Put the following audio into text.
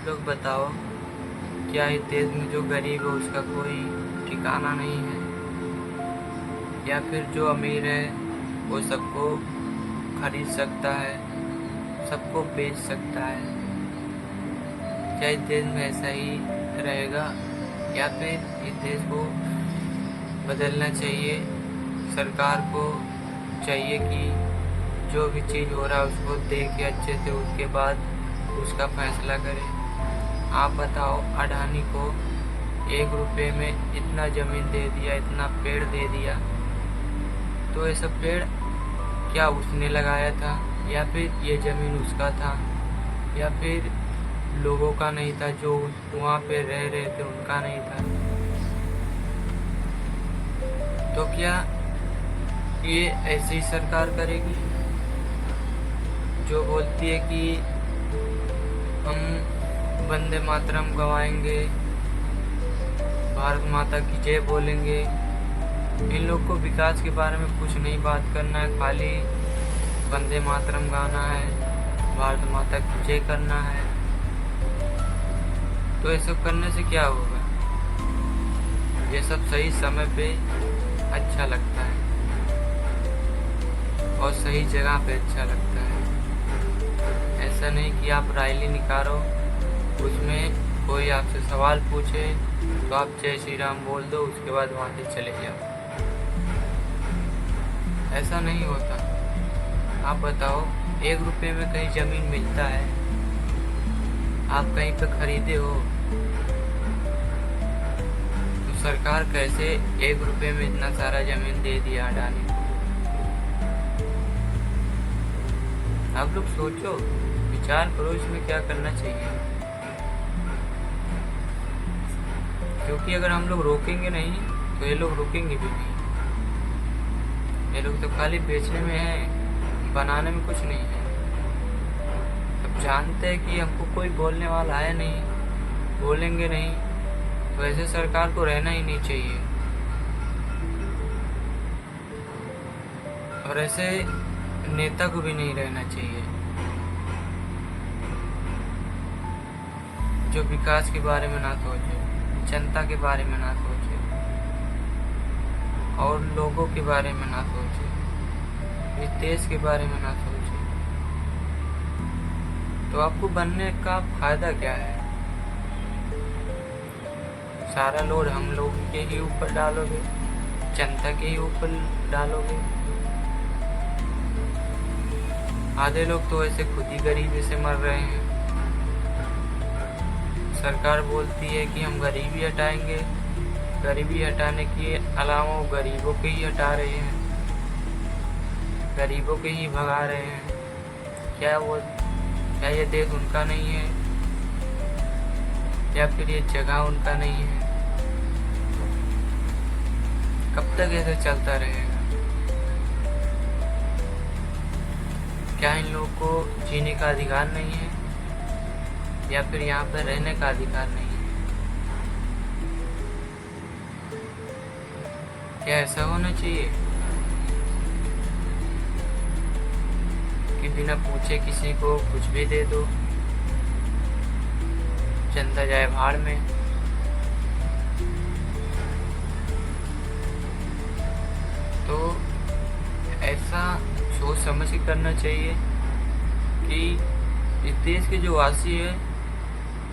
लोग बताओ, क्या इस देश में जो गरीब है उसका कोई ठिकाना नहीं है? या फिर जो अमीर है वो सबको खरीद सकता है, सबको बेच सकता है? क्या इस देश में ऐसा ही रहेगा? या फिर इस देश को बदलना चाहिए? सरकार को चाहिए कि जो भी चीज़ हो रहा है उसको देख के अच्छे से उसके बाद उसका फैसला करे। आप बताओ, अडानी को 1 रुपये में इतना ज़मीन दे दिया, इतना पेड़ दे दिया, तो ये सब पेड़ क्या उसने लगाया था? या फिर ये ज़मीन उसका था? या फिर लोगों का नहीं था जो वहाँ पे रह रहे थे उनका नहीं था? तो क्या ये ऐसी सरकार करेगी जो बोलती है कि हम वंदे मातरम गवाएंगे, भारत माता की जय बोलेंगे? इन लोग को विकास के बारे में कुछ नहीं बात करना है, खाली वंदे मातरम गाना है, भारत माता की जय करना है। तो ये सब करने से क्या होगा? ये सब सही समय पे अच्छा लगता है और सही जगह पे अच्छा लगता है। ऐसा नहीं कि आप रैली निकालो, उसमें कोई आपसे सवाल पूछे तो आप जय श्री राम बोल दो, उसके बाद वहाँ से चले जाओ। ऐसा नहीं होता। आप बताओ, 1 रुपये में कहीं ज़मीन मिलता है? आप कहीं पे खरीदे हो? तो सरकार कैसे 1 रुपये में इतना सारा ज़मीन दे दिया अडानी को? आप लोग सोचो, विचार करो इसमें क्या करना चाहिए। क्योंकि अगर हम लोग रोकेंगे नहीं तो ये लोग रुकेंगे भी नहीं। ये लोग तो खाली बेचने में है, बनाने में कुछ नहीं है। अब जानते हैं कि हमको कोई बोलने वाला है नहीं, बोलेंगे नहीं, तो ऐसे सरकार को रहना ही नहीं चाहिए। और ऐसे नेता को भी नहीं रहना चाहिए जो विकास के बारे में ना सोचे, जनता के बारे में ना सोचे और लोगों के बारे में ना सोचे, इस देश के बारे में ना सोचे। तो आपको बनने का फायदा क्या है? सारा लोड हम लोग के ही ऊपर डालोगे, जनता के ही ऊपर डालोगे। आधे लोग तो ऐसे खुद ही गरीबी से मर रहे हैं। सरकार बोलती है कि हम गरीबी हटाएंगे, गरीबी हटाने के अलावा वो गरीबों के ही हटा रहे हैं, गरीबों के ही भगा रहे हैं। क्या ये देश उनका नहीं है? या फिर ये जगह उनका नहीं है? कब तक ऐसे चलता रहेगा? क्या इन लोगों को जीने का अधिकार नहीं है? या फिर यहाँ पर रहने का अधिकार नहीं है? क्या ऐसा होना चाहिए कि बिना पूछे किसी को कुछ भी दे दो, जनता जाए भाड़ में? तो ऐसा सोच समझ के करना चाहिए कि इस देश के जो वासी है